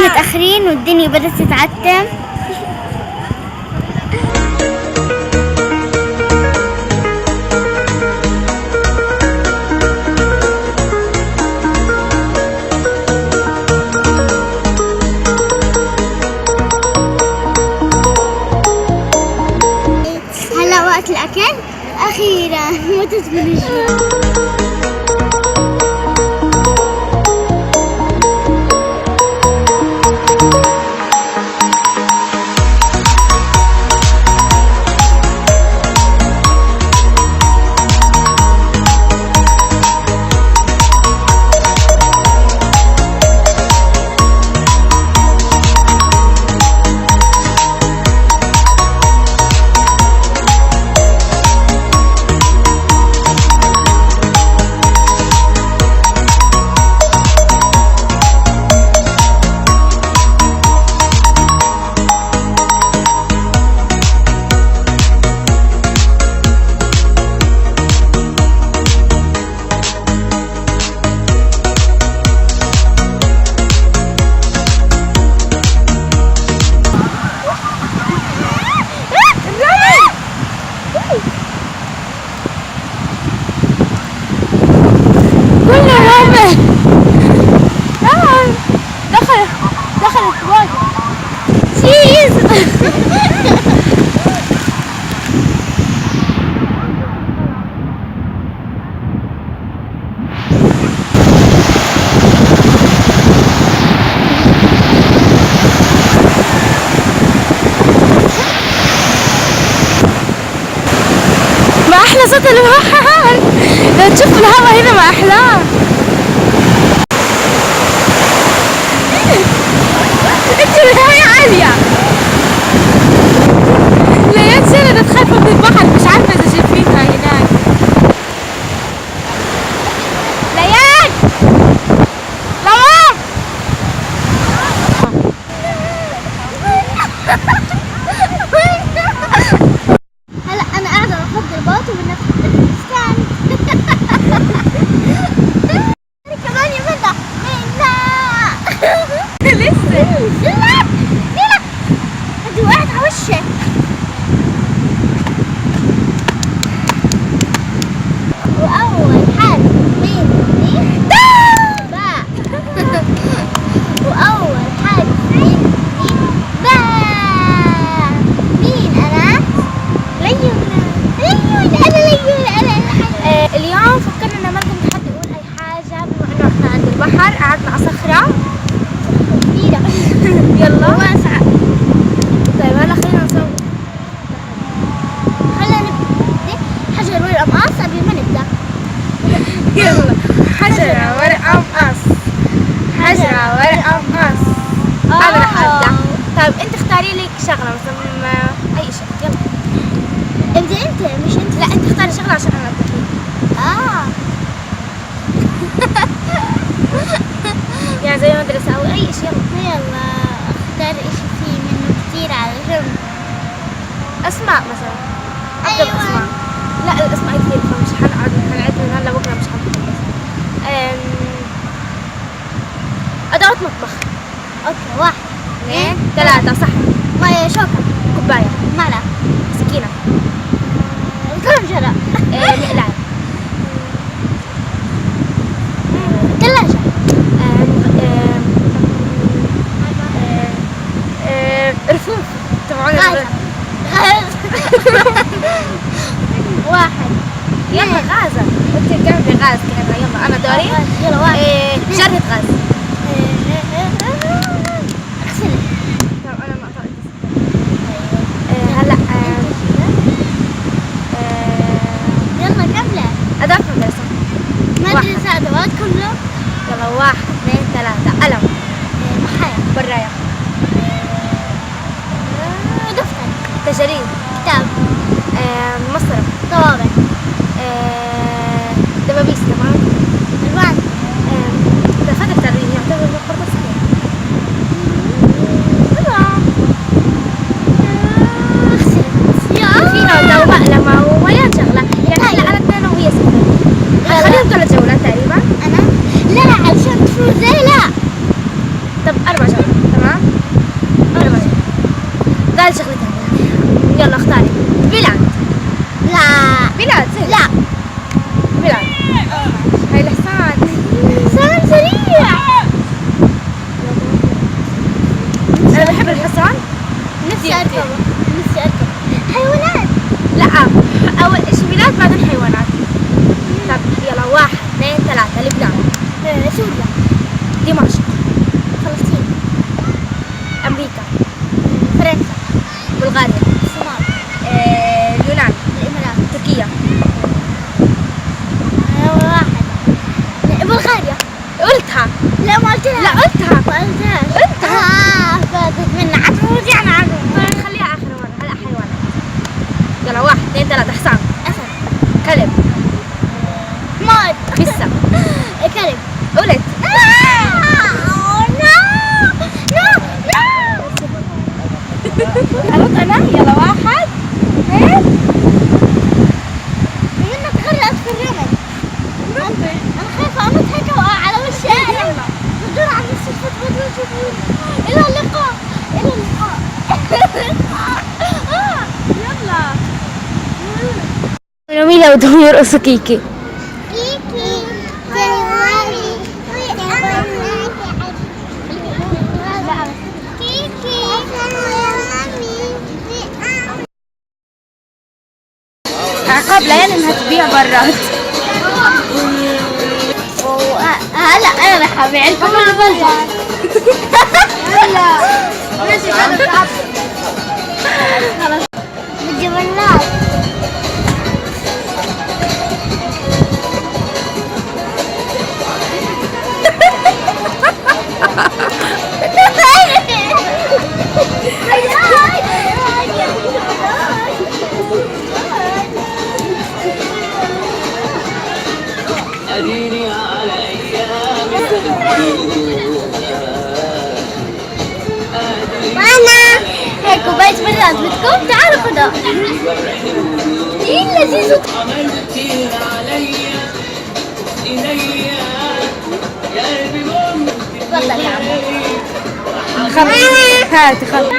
متأخرين والدنيا بدأت تتعتم. هلا وقت الأكل أخيرا متت من الجوع. ما أحلى صوت البحر، لو تشوف الهواء هنا ما أحلاه. انت الهواء عالية. ليان سنة تخاف من البحر، مش عارفة إذا شايفينها هناك. ليان لوام هلا أنا قاعدة بفضل الباص وبنفس الإسكان. كمان يا منى لسه لا انت وقعت على وشك. واول حرف مني باء. واول حرف مني باء. يلا. حجرة ورقة مقص. حجرة ورقة مقص. أنا راح أبدأ. طيب أنت اختاري لك شغلة مثلا أي شيء. يلا. ابدي انت مش انت. لا أنت اختاري شغلة عشان أنا أبدأ. يعني زي مدرسة أو أي شيء. يلا. يلا اختار اشي فيه منه كتير على جنب. أسماء مثلا. أبدأ أيوة. بأسماء. لا الأسماء كثير فمش حنعد من هلا بكرة مش حنخلص. أدوات مطبخ. اوكي 1 2 3 صح. مية شوكة. كوباية. معلقة. سكينة. طنجرة. مقلاية. ثلاجة. رفوف تبعون غاز. واحد. يلا غازة. انت جنبي غاز كذا. يلا انا دوري. يلا 1 جرة غاز. اغسلي. طب انا ما اعطيت. هلا يلا كملة. ادوات مدرسة. مدرسة ادوات كلها. يلا 1 2 3 قلم. محايا. براية. دفتر. تجاريد. كتاب. مسطرة. طوابع. دبابيس تمام. الوان. دفاتر تلوين يعتبر مقرطة صغيرة. فيها دواء مقلمة ومليان شغلة. يعني احنا على 2 وهي 6. خليهم 3 جولات تقريبا. انا لا علشان تفوز زي لا. طب 4 جولات تمام. 4 جولات. قال شغلة ثانية. يلا اختاري. بلاد. لا. بلاد سهل. لا. بلاد. هاي الحصان. حصان سريع. انا بحب الحصان. نفسي اركبه. نفسي اركب حيوانات. لا اول شيء بلاد بعدين حيوانات. طب يلا 1 2 3 لبنان. سوريا. دمشق. فلسطين. امريكا. فرنسا. بلغاريا. الصومال. اليونان. الامارات. تركيا. واحد. بلغاريا. قلتها. لا ما قلتها. لا قلتها. ما قلتهاش. فاتت من عدو يعني عدو. خليها اخر مرة. هلا حيوانات. يلا 1 2 3 حصان. اسد. كلب. حمار. بسة. كلب. قلت. قلت انا. يلا 1 2 منك غرقت في الرمل. انا خايفة انط هيك واقع على وشي. يلا بدور على نفسي. الى اللقاء. الى اللقاء. يلا جميلة ودهم يرقصوا كيكي. كيكي. عقاب ليالي انها تبيع برات. هلا انا رح ابيع لكم البلد. هلا ماشي خلص. بالجبلات. أديني على أيام وانا هيك كوباية براد بدكم تعالوا خذوا. ايه لذيذ. عملتي عليا إليا يا قلبي ممكن تفضل يا عمو. خلص هاتي خلص.